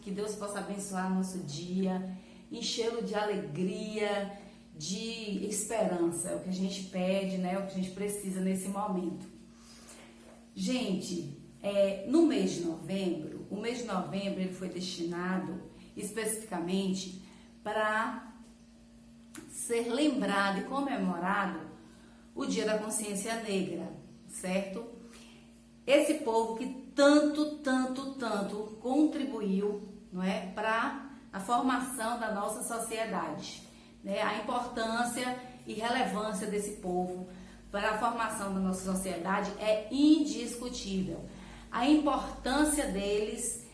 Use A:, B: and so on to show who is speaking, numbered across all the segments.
A: que Deus possa abençoar nosso dia, enchê-lo de alegria, de esperança. É o que a gente pede, né? É o que a gente precisa nesse momento. Gente, no mês de novembro, o mês de novembro ele foi destinado especificamente para ser lembrado e comemorado o Dia da Consciência Negra, certo? Esse povo que tanto contribuiu, não é, para a formação da nossa sociedade, né? A importância e relevância desse povo para a formação da nossa sociedade é indiscutível. A importância deles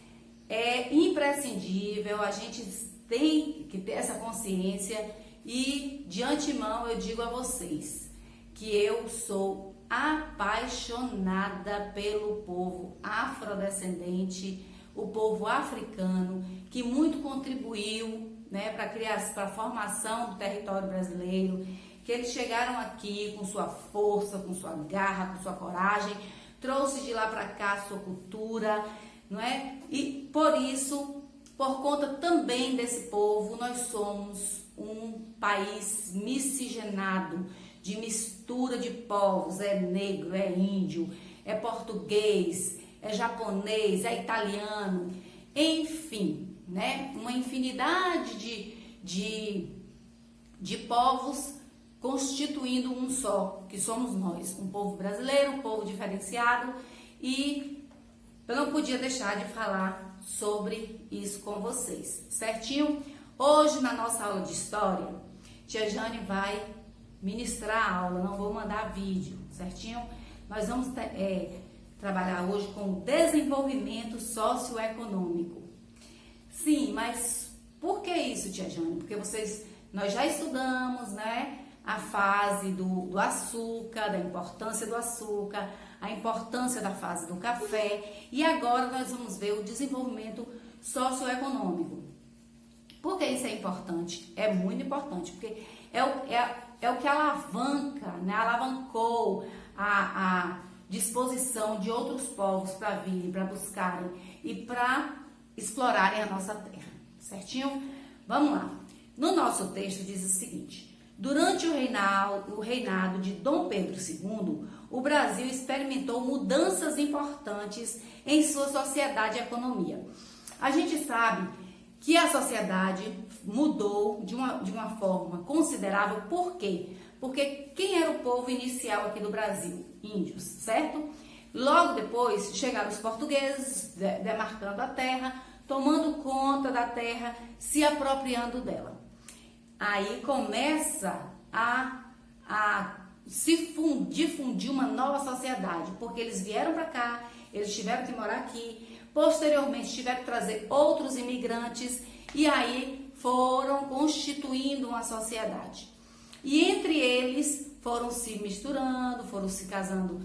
A: é imprescindível, a gente tem que ter essa consciência e, de antemão, eu digo a vocês que eu sou apaixonada pelo povo afrodescendente, o povo africano, que muito contribuiu, né, para a formação do território brasileiro, que eles chegaram aqui com sua força, com sua garra, com sua coragem, trouxe de lá para cá a sua cultura, não é? E por isso, por conta também desse povo, nós somos um país miscigenado, de mistura de povos, é negro, é índio, é português, é japonês, é italiano, enfim, né? Uma infinidade de povos constituindo um só, que somos nós, um povo brasileiro, um povo diferenciado, e eu não podia deixar de falar sobre isso com vocês, certinho? Hoje, na nossa aula de história, tia Jane vai ministrar a aula, não vou mandar vídeo, certinho? Nós vamos trabalhar hoje com o desenvolvimento socioeconômico. Sim, mas por que isso, tia Jane? Porque nós já estudamos, né, a fase do açúcar, da importância do açúcar, a importância da fase do café, e agora nós vamos ver o desenvolvimento socioeconômico. Por que isso é importante? É muito importante, porque é o que alavanca, né? Alavancou a disposição de outros povos para virem, para buscarem e para explorarem a nossa terra, certinho? Vamos lá. No nosso texto diz o seguinte: durante o reinado de Dom Pedro II, o Brasil experimentou mudanças importantes em sua sociedade e economia. A gente sabe que a sociedade mudou de uma forma considerável. Por quê? Porque quem era o povo inicial aqui do Brasil? Índios, certo? Logo depois chegaram os portugueses, demarcando a terra, tomando conta da terra, se apropriando dela. Aí começa a se difundir uma nova sociedade, porque eles vieram para cá, eles tiveram que morar aqui, posteriormente tiveram que trazer outros imigrantes e aí foram constituindo uma sociedade. E entre eles foram se misturando, foram se casando,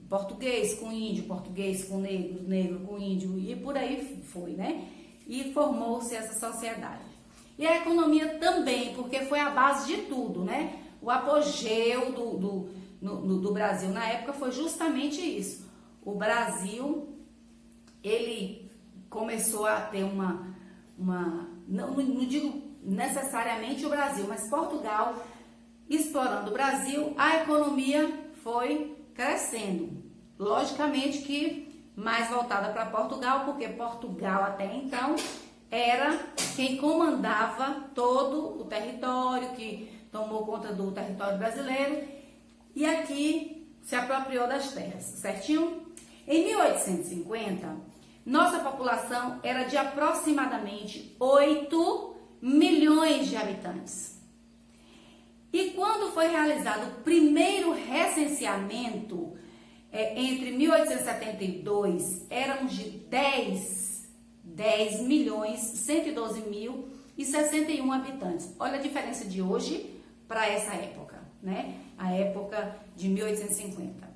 A: português com índio, português com negro, negro com índio, e por aí foi, né? E formou-se essa sociedade. E a economia também, porque foi a base de tudo, né? O apogeu do Brasil na época foi justamente isso. O Brasil, ele começou a ter não digo necessariamente o Brasil, mas Portugal explorando o Brasil, a economia foi crescendo. Logicamente que mais voltada para Portugal, porque Portugal até então era quem comandava todo o território, que tomou conta do território brasileiro e aqui se apropriou das terras, certinho? Em 1850, nossa população era de aproximadamente 8 milhões de habitantes. E quando foi realizado o primeiro recenseamento, entre 1872, éramos de 10 milhões 112 mil e 61 habitantes. Olha a diferença de hoje para essa época, né? A época de 1850.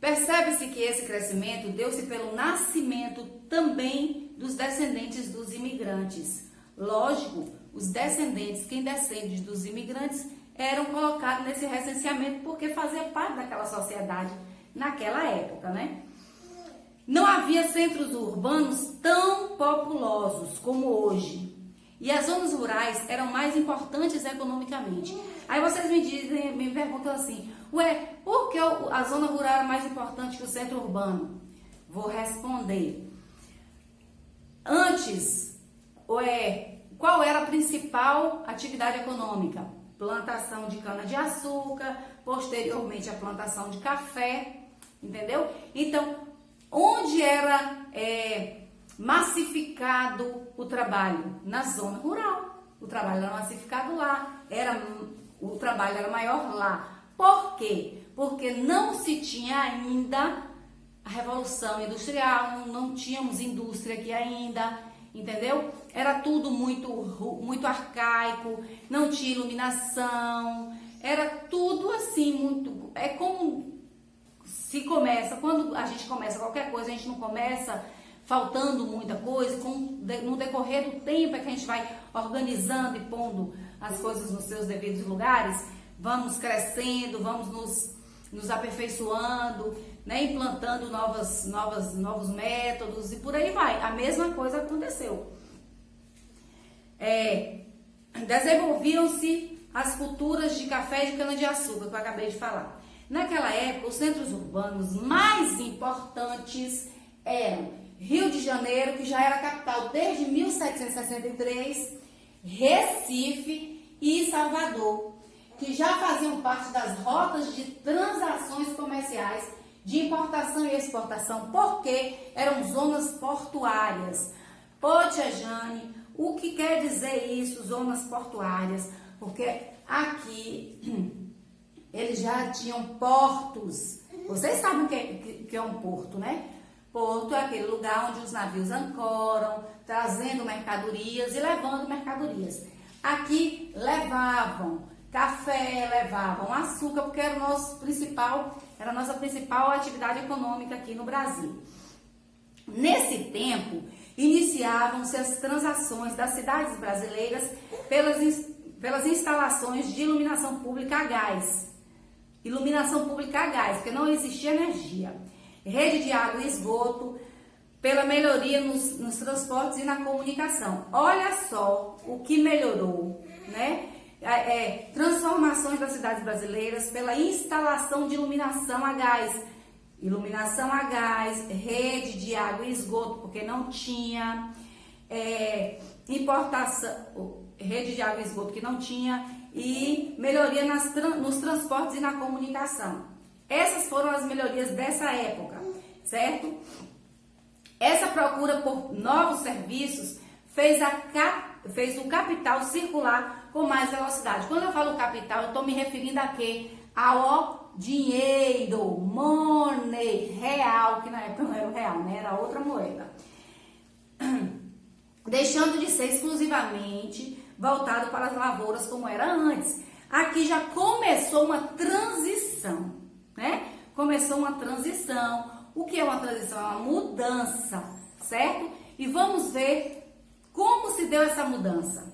A: Percebe-se que esse crescimento deu-se pelo nascimento também dos descendentes dos imigrantes. Lógico, os descendentes, quem descende dos imigrantes, eram colocados nesse recenseamento porque fazia parte daquela sociedade naquela época, né? Não havia centros urbanos tão populosos como hoje. E as zonas rurais eram mais importantes economicamente. Aí vocês me perguntam assim, ué, por que a zona rural era mais importante que o centro urbano? Vou responder. Antes, qual era a principal atividade econômica? Plantação de cana-de-açúcar, posteriormente a plantação de café, entendeu? Então, onde era massificado o trabalho? Na zona rural. O trabalho era massificado lá, o trabalho era maior lá. Por quê? Porque não se tinha ainda a Revolução Industrial, não tínhamos indústria aqui ainda, entendeu? Era tudo muito arcaico, não tinha iluminação, era tudo assim, muito... É como se começa, quando a gente começa qualquer coisa, a gente não começa faltando muita coisa, no decorrer do tempo é que a gente vai organizando e pondo as coisas nos seus devidos lugares, vamos crescendo, vamos nos aperfeiçoando, né, implantando novos métodos e por aí vai. A mesma coisa aconteceu. Desenvolviam-se as culturas de café e de cana-de-açúcar, que eu acabei de falar. Naquela época, os centros urbanos mais importantes eram Rio de Janeiro, que já era capital desde 1763, Recife e Salvador, que já faziam parte das rotas de transações comerciais de importação e exportação, porque eram zonas portuárias. Pô, tia Jane, o que quer dizer isso, zonas portuárias? Porque aqui eles já tinham portos. Vocês sabem o que é um porto, né? Porto é aquele lugar onde os navios ancoram, trazendo mercadorias e levando mercadorias. Aqui levavam café, levavam açúcar, porque era a nossa principal atividade econômica aqui no Brasil. Nesse tempo, iniciavam-se as transações das cidades brasileiras pelas instalações de iluminação pública a gás. Iluminação pública a gás, porque não existia energia. Rede de água e esgoto, pela melhoria nos transportes e na comunicação. Olha só o que melhorou, né? Transformações das cidades brasileiras pela instalação de iluminação a gás. Iluminação a gás, rede de água e esgoto, porque não tinha, rede de água e esgoto que não tinha, e melhoria nos transportes e na comunicação. Essas foram as melhorias dessa época, certo? Essa procura por novos serviços fez o capital circular com mais velocidade. Quando eu falo capital, eu estou me referindo a quê? Ao dinheiro, money, real, que na época não era o real, né? Era outra moeda. Deixando de ser exclusivamente voltado para as lavouras como era antes. Aqui já começou uma transição, né? Começou uma transição. O que é uma transição? É uma mudança, certo? E vamos ver como se deu essa mudança.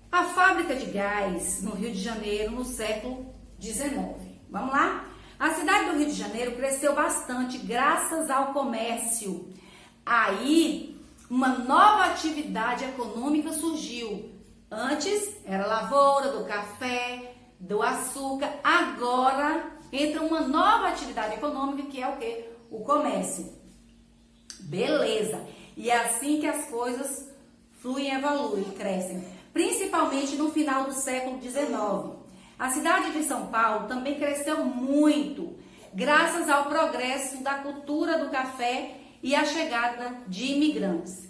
A: A fábrica de gás no Rio de Janeiro no século XIX. Vamos lá? A cidade do Rio de Janeiro cresceu bastante graças ao comércio. Aí, uma nova atividade econômica surgiu. Antes era a lavoura do café, do açúcar. Agora entra uma nova atividade econômica que é o quê? O comércio. Beleza. E é assim que as coisas fluem, evoluem, crescem. Principalmente no final do século XIX. A cidade de São Paulo também cresceu muito, graças ao progresso da cultura do café e à chegada de imigrantes.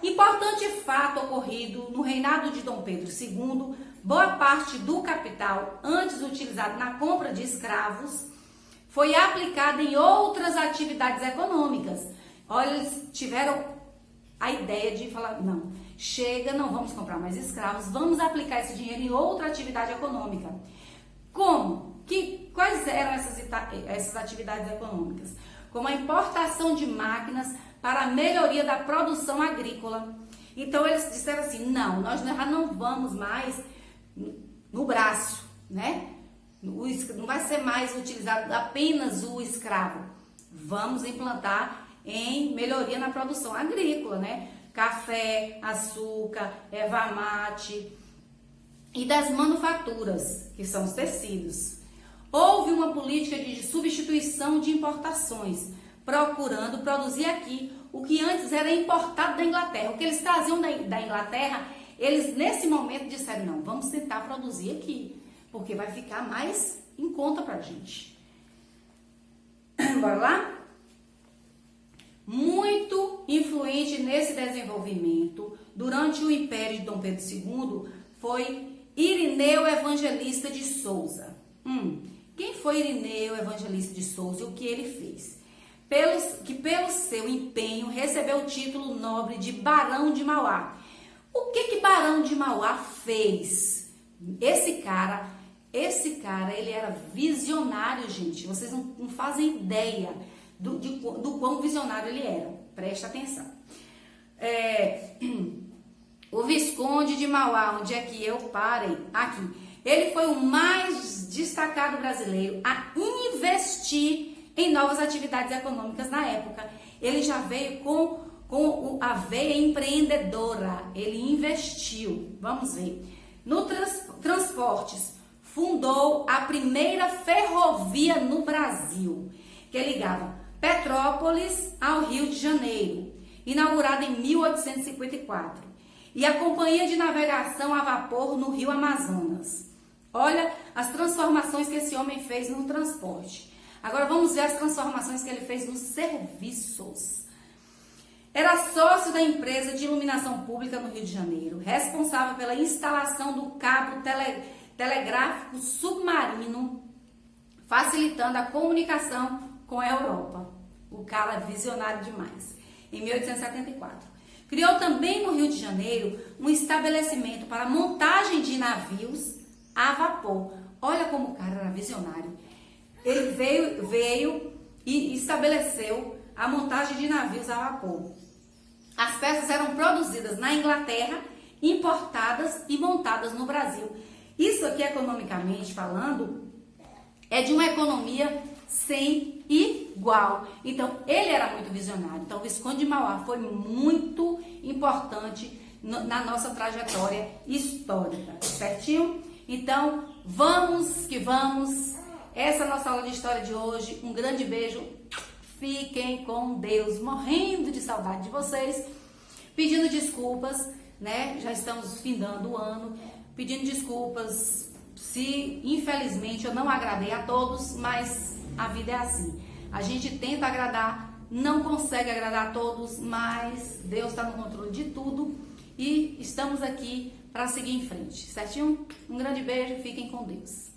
A: Importante fato ocorrido no reinado de Dom Pedro II, boa parte do capital, antes utilizado na compra de escravos, foi aplicada em outras atividades econômicas. Olha, eles tiveram a ideia de falar, não, chega, não vamos comprar mais escravos, vamos aplicar esse dinheiro em outra atividade econômica. Como? Quais eram essas atividades econômicas? Como a importação de máquinas para a melhoria da produção agrícola. Então eles disseram assim, não, nós já não vamos mais no braço, né? Não vai ser mais utilizado apenas o escravo. Vamos implantar em melhoria na produção agrícola, né? Café, açúcar, erva mate e das manufaturas, que são os tecidos. Houve uma política de substituição de importações, procurando produzir aqui o que antes era importado da Inglaterra. O que eles traziam da Inglaterra, eles nesse momento disseram, não, vamos tentar produzir aqui, porque vai ficar mais em conta pra gente. Bora lá? Muito influente nesse desenvolvimento, durante o Império de Dom Pedro II, foi Irineu Evangelista de Souza. Quem foi Irineu Evangelista de Souza e o que ele fez? Pelo seu empenho, recebeu o título nobre de Barão de Mauá. O que Barão de Mauá fez? Esse cara, ele era visionário, gente. Vocês não fazem ideia do quão visionário ele era. Presta atenção. O Visconde de Mauá, onde é que eu parei? Aqui. Ele foi o mais destacado brasileiro a investir em novas atividades econômicas na época. Ele já veio com a veia empreendedora. Ele investiu. Vamos ver. No transportes, fundou a primeira ferrovia no Brasil, que ligava Petrópolis ao Rio de Janeiro, inaugurada em 1854, e a Companhia de Navegação a Vapor no Rio Amazonas. Olha as transformações que esse homem fez no transporte. Agora vamos ver as transformações que ele fez nos serviços. Era sócio da empresa de iluminação pública no Rio de Janeiro, responsável pela instalação do cabo telegráfico submarino, facilitando a comunicação com a Europa. O cara é visionário demais. Em 1874. Criou também no Rio de Janeiro um estabelecimento para montagem de navios a vapor. Olha como o cara era visionário. Ele veio e estabeleceu a montagem de navios a vapor. As peças eram produzidas na Inglaterra, importadas e montadas no Brasil. Isso aqui, economicamente falando, é de uma economia sem igual. Então, ele era muito visionário. Então, o Visconde de Mauá foi muito importante na nossa trajetória histórica, certinho? Então, vamos que vamos. Essa é a nossa aula de história de hoje. Um grande beijo. Fiquem com Deus. Morrendo de saudade de vocês. Pedindo desculpas, né? Já estamos findando o ano. Pedindo desculpas se, infelizmente, eu não agradei a todos, mas a vida é assim. A gente tenta agradar, não consegue agradar a todos, mas Deus está no controle de tudo e estamos aqui para seguir em frente, certinho? Um grande beijo, fiquem com Deus.